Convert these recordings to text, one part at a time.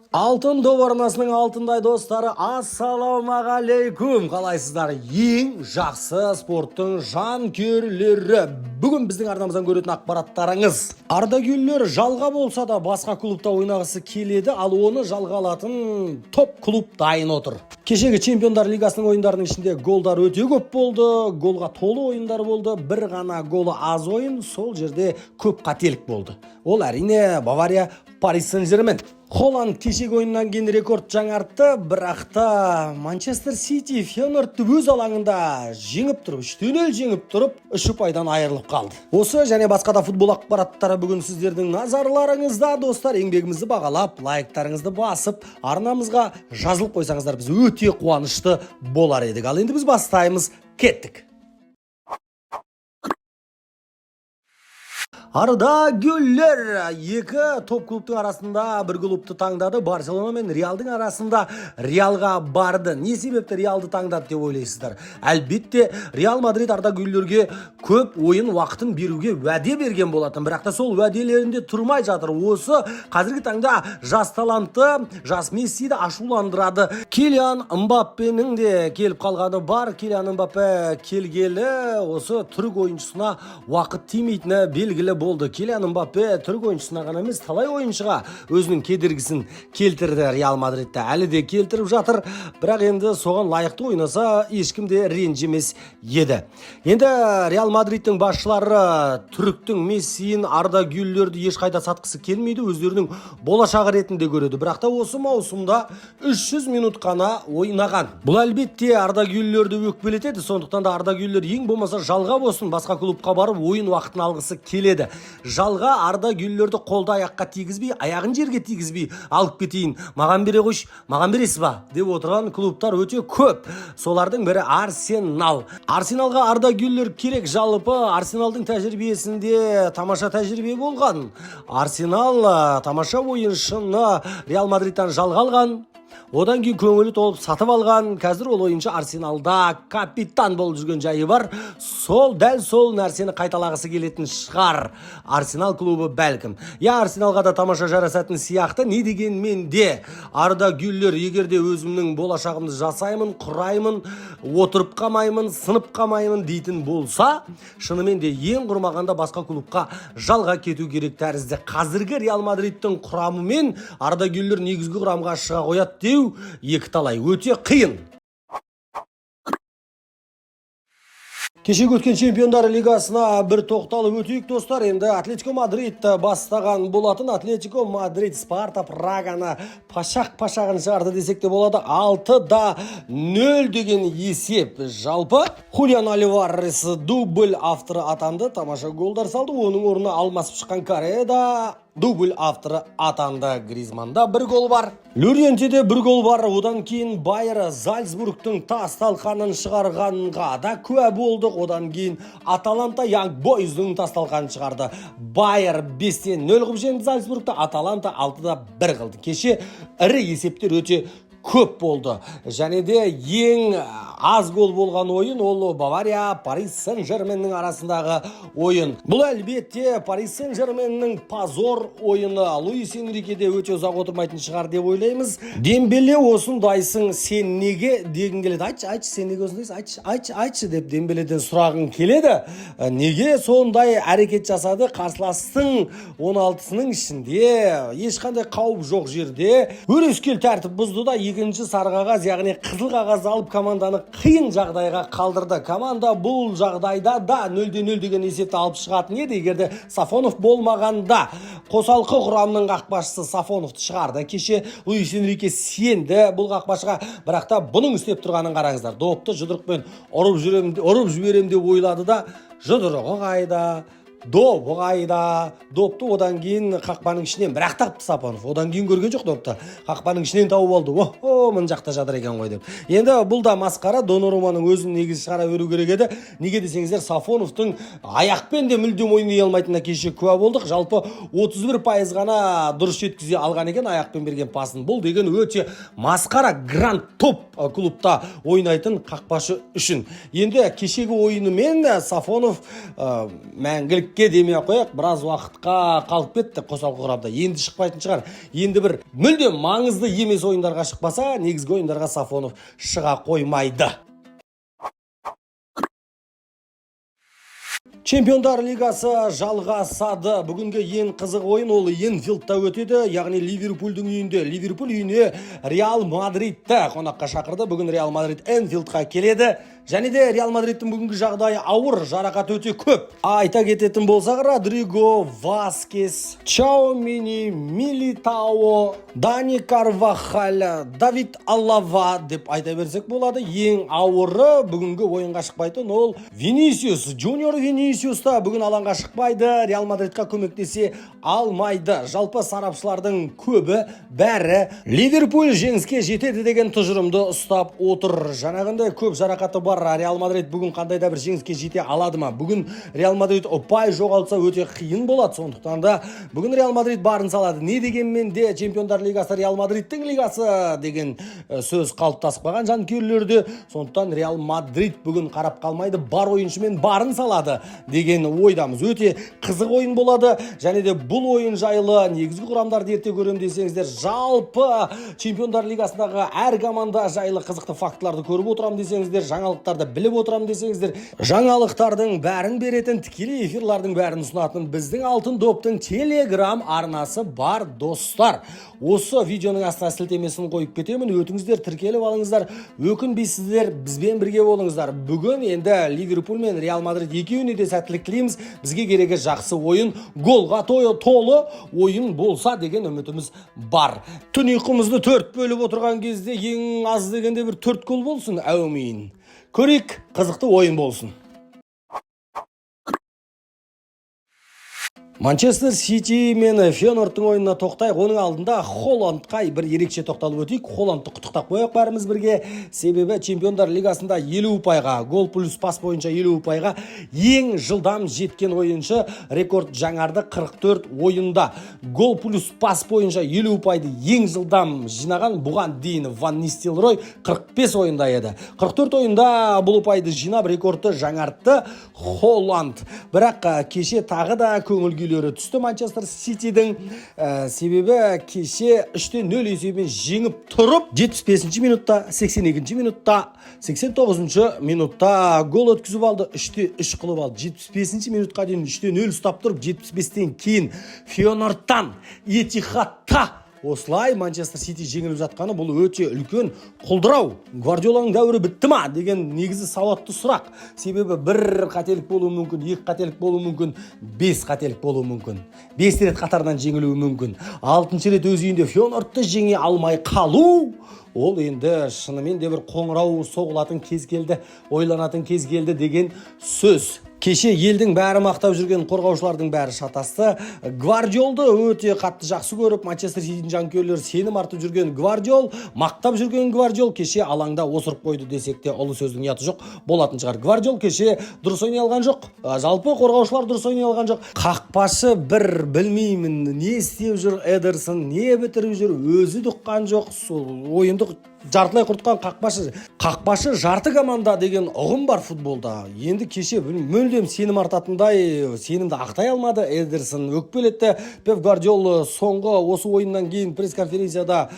Алтын доп арнасының алтындай достары, ассалаумағалейкум. Қалайсыздар? Ең жақсы спорттың жанкүйерлері. Бүгін біздің арнамыздан көретін ақпараттарыңыз. Ардагерлер жалға болса да басқа клубта ойнағысы келеді, ал оны жалға алатын топ клуб дайын отыр. Кешегі Чемпиондар лигасының ойындарының ішінде голдар өте көп болды, голға толы ойындар болды, бір ғана голы аз ойын, сол жерде көп қателік болды. Ол әрине Бавария Парис Сен-Жермен. Холланд кешегі ойыннан кейін рекорд жаңартты, бірақ та Манчестер Сити Фейнордты өз алаңында жеңіп тұрып, 3-0 жеңіп тұрып, 3 ұпайдан айырылып қалды. Осы және басқа да футбол ақпараттары бүгін сіздердің назарларыңызда, достар. Еңбегімізді бағалап, лайктарыңызды басып, арнамызға жазылып қойсаңыздар, біз өте қуанышты болар едік. Ал енді біз бастаймыз, кеттік. Ардагерлер екі топ клубтың арасында бір клубты таңдады. Барселона мен Реалдың арасында Реалға барды. Не себепті Реалды таңдады деп ойлайсыздар? Әлбетте Реал Мадрид ардагерлерге көп ойын уақытын беруге уәде берген болатын. Бірақ та сол уәделерінде тұрмай жатыр. Осы қазіргі таңда жас талантты, жас Мессиді ашуландырады. Килиан Мбаппенің де келіп қалғаны бар. Килиан Мбаппе келгелі осы түрік ойыншысына уақыт тимейтіні белгілі болды. Килиан Мбаппе түрік ойыншысына ғана емес, талай ойыншыға өзінің кедергісін келтірді. Реал Мадридте әлі де келтіріп жатыр, бірақ енді соған лайықты ойнаса ешкім де ренжімес еді. Енді Реал Мадридтің басшылары түріктің Мессиін, ардагерлерді ешқайда сатқысы келмейді, өздерінің болашағы ретінде көреді. Бірақ та осы маусымда 300 минут қана ойнаған. Бұл әлбетте ардагерлерді өкпелетеді, сондықтан да ардагерлер ең болмаса жалға болсын басқа клубқа барып ойын уақытын алғысы келеді. Жалға ардагерлерді қолда аяққа тигізбей, аяғын жерге тигізбей алып кетейін, маған бере қойшы, маған бересіз ба деп отырған клубтар өте көп. Солардың бірі Арсенал. Арсеналға ардагерлер керек. Жалпы Арсеналдың тәжірибесінде тамаша тәжірибе болған. Арсенал тамаша ойыншыны Реал Мадридтан жалға алған. Одан кейін көңілі толып сатып алған. Қазір ол ойыншы Арсеналда капитан болып жүрген жайы бар. Дәл сол нәрсені қайталағысы келетін шығар Арсенал клубы бәлкім. Арсеналға да тамаша жарасатын сияқты. Не дегенмен де ардагерлер, егерде өзімнің болашағымды жасаймын, құраймын, отырып қамаймын, сынып қамаймын дейтін болса, шынымен де ең құрмағанда басқа клубқа жалға кету керек тәрізді. Қазіргі Реал Мадридтің құрамы мен ардагерлер негізгі құрамға шыға қояды деу екі талай, өте қиын. Кешегі өткен Чемпиондар лигасына бір тоқталып өтейік, достар. Енді Атлетико Мадрид бастаған болатын. Атлетико Мадрид Спарта Праганы пашақ-пашағын шығарды десек те болады. 6-0 деген есеп. Жалпы Хулиан Альварес дубль авторы атанды, тамаша голдар салды. Оның орнына алмасып шыққан Кареда дубль авторы атанды. Гризманда бір гол бар. Лорентеде бір гол бар. Одан кейін Байер Зальцбургтың тас талқанын шығарғанға да куә болдық. Одан кейін Аталанта Янг Бойздың тас талқанын шығарды. Байер 5-0 қылып жеңді Зальцбургты, Аталанта 6-1 қылды. Кеше ірі есептер өте көп болды. Және де ең аз гол болған ойын ол Бавария Парис Сен-Жерменнің арасындағы ойын. Бұл әлбетте Парис Сен-Жерменнің позор ойыны. Луис Энрике де өте ұзақ отырмайтын шығар деп ойлаймыз. Дембеле осындайсың, сен неге деген келеді. Айтшы, сен неге осындайсың? Айтшы деп Дембеледен сұрағың келеді. Неге сондай әрекет жасады? Қарсыластың 16-сының ішінде ешқандай қауіп жоқ жерде өрескел тәртіп бұзды да екінші сары қағаз, яғни қызыл қағаз алып команданы қиын жағдайға қалдырды. Команда бұл жағдайда да 0-0 деген есепті алып шығатын еді, егерде Сафонов болмағанда. Қосалқы құрамның қақпашысы Сафоновты шығарды. Кеше Луис Энрике сенді бұл қақпашыға, бірақ та бұның істеп тұрғанын қараңыздар. Допты жұдырықпен ұрып жіберем деп ойлады да, жұдырығы қайда, допы қайда, допты одан кейін қақпаның ішінен бірақ тапты Сафонов. Одан кейін көрген жоқ допты. Қақпаның ішінен тауып алды. Мын жақта жатыр екен ғой деп. Енді бұл да масқара. Доноруmaның өзін негізі шығара беру керек еді. Неге десеңіздер, Сафоновтың аяқпен де мүлдем ойнай алмайтынына кеше куә болдық. Жалпы 31% ғана дұрыс жеткізе алған екен аяқпен берген пасын. Бұл деген өте масқара, гранд топ клубта ойнайтын қақпашы үшін. Енді кешегі ойынымен Сафонов мәңгілік керекке демей қояйық, біраз уақытқа қалып кетті қосалқы құрамда. Енді шықпайтын шығар. Енді бір мүлдем маңызды емес ойындарға шықпаса, негізгі ойындарға Сафонов шыға қоймайды. Чемпиондар лигасы жалғасады. Бүгінгі ең қызық ойын ол Энфилдта өтеді, яғни Ливерпульдің үйінде. Ливерпуль үйіне Реал Мадридті қонаққа шақырды. Бүгін Реал Мадрид Энфилдқа келеді. Және де Реал Мадридтің бүгінгі жағдайы ауыр, жарақат өте көп. Айта кететін болсақ, Родриго, Васкес, Чаумини, Милитао, Дани Карвахаль, Давид Аллава деп айта берсек болады. Ең ауыры бүгінгі ойынға шықпайтын ол Винисиус, Джуниор Винисиус та бүгін алаңға шықпайды, Реал Мадридқа көмектесе алмайды. Жалпы сарапшылардың көбі бәрі Ливерпуль жеңіске жетеді деген тұжырымды ұстап отыр. Жаңағындай көп жарақаты бар Реал Мадрид бүгін қандай да бір жеңіске жете алады ма? Бүгін Реал Мадрид ұпай жоғалтса өте қиын болады. Сондықтан да бүгін Реал Мадрид барын салады. Не дегенмен де Чемпиондар лигасы Реал Мадридтің лигасы деген сөз қалыптасып қалған жанкүйерлерде. Сондықтан Реал Мадрид бүгін қарап қалмайды, бар ойыншымен барын салады деген ойдамыз. Өте қызық ойын болады. Және де бұл ойын жайлы негізгі құрамдарды ерте көрем десеңіздер, жалпы Чемпиондар лигасындағы әр команда жайлы қызықты фактыларды көріп отырам десеңіздер, жаңалықтарды біліп отырам десеңіздер, жаңалықтардың бәрін беретін, тікелей эфирлардың бәрін ұсынатын біздің Алтын доптың Telegram арнасы бар достар. Осы видеоның астына сілтемесін қойып кетемін. Өтіңіздер, тіркеліп алыңыздар. Өкінбейсіздер, бізбен бірге болыңыздар. Бүгін енді Ливерпуль мен Реал Мадрид екеуіне де сәттілік тілейміз. Бізге керегі жақсы ойын, голға толы ойын болса деген үмітіміз бар. Түн ұйқымызды 4 бөліп отырған кезде ең аз дегенде бір 4 гол болсын. Әумин. Көрейік, қызықты ойын болсын. Манчестер Сити мен Фейнордтың ойынына тоқтайық. Оның алдында Холландқа бір ерекше тоқталып өтейік. Холландты құттықтап қояйық бәріміз бірге. Себебі Чемпиондар лигасында 50 ұпайға, гол плюс пас бойынша 50 ұпайға ең жылдам жеткен ойыншы, рекорд жаңарды 44 ойында. Гол плюс пас бойынша 50 ұпайды ең жылдам жинаған бұған дейін Ван Нистелрой 45 ойында еді. 44 ойында бұл ұпайды жинап рекордты жаңартты Холланд. Бірақ кеше тағы да көңіл түсті Манчестер Ситидің, себебі кеше 3-0 есебімен жеңіп тұрып 75 минутта, 82 минутта, 89 минутта гол өткізіп алды, 3-3 қылып алды. 75 минутқа дейін 3-0 ұстап тұрып, 75-тен кейін Фейнордтан, Этихадта осылай Манчестер Сити жеңіліп жатқаны бұл өте үлкен құлдырау. Гвардиоланың дәуірі бітті ма деген негізі сауатты сұрақ. Себебі бір қателік болуы мүмкін, 2 қателік болуы мүмкін, 5 қателік болуы мүмкін. 5 рет қатардан жеңілуі мүмкін. 6-шы рет өз үйінде Фейнордты жеңе алмай қалу, ол енді шынымен де бір қоңырау соғылатын кез келді, ойланатын кез келді деген сөз. Кеше елдің бәрі мақтап жүрген қорғаушылардың бәрі шатасты. Гвардиолды өте қатты жақсы көріп, Манчестер Ситидің жанкүйерлері сенім артып жүрген Гвардиол, мақтап жүрген Гвардиол кеше алаңда осырып қойды десек те ұлы сөздің ұяты жоқ, болатын шығар. Гвардиол кеше дұрыс ойнай алған жоқ. Жалпы қорғаушылар дұрыс ойнай алған жоқ. Қақпашы бір білмеймін, не істеп жүр Эдерсон, не бітіріп жүр, өзі ұққан жоқ. Ойынды жартылай құртқан қақпашы жарты команда деген ұғым бар футболда. Енді кеше мүлдем сенім артатындай сенімді ақтай алмады Эдерсон, өкпелетті. Пеп Гвардиол соңғы осы ойыннан кейін пресс-конференцияда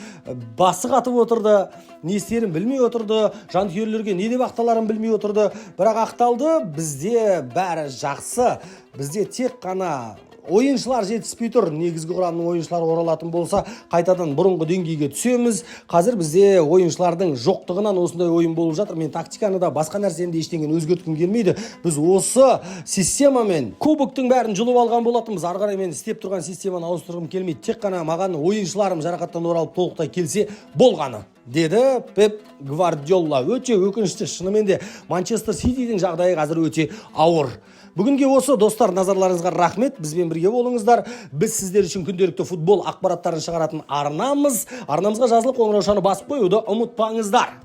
басы қатып отырды, не істерін білмей отырды, жанкүйерлерге не деп ақталарын білмей отырды. Бірақ ақталды, бізде бәрі жақсы, бізде тек қана ойыншылар жетіспей тұр. Негізгі құрамның ойыншылары оралатын болса, қайтадан бұрынғы деңгейге түсеміз. Қазір бізде ойыншылардың жоқтығынан осындай ойын болып жатыр. Мен тактиканы да, басқа нәрсені де ештеңені өзгерткім келмейді. Біз осы системамен кубоктың бәрін жұлып алған болатынбыз. Ары қарай мен істеп тұрған системаны ауыстырғым келмейді. Тек қана маған ойыншыларым жарақаттан оралып толықтай келсе болғаны, деді Пеп Гвардиола. Өте өкінішті, шынымен де Манчестер Ситидің жағдайы қазір өте ауыр. Бүгінге осы достар, назарларыңызға рахмет. Бізбен бірге болыңыздар. Біз сіздер үшін күнделікті футбол ақпараттарын шығаратын арнамыз. Арнамызға жазылып қоңыраушаны басып қоюды ұмытпаңыздар.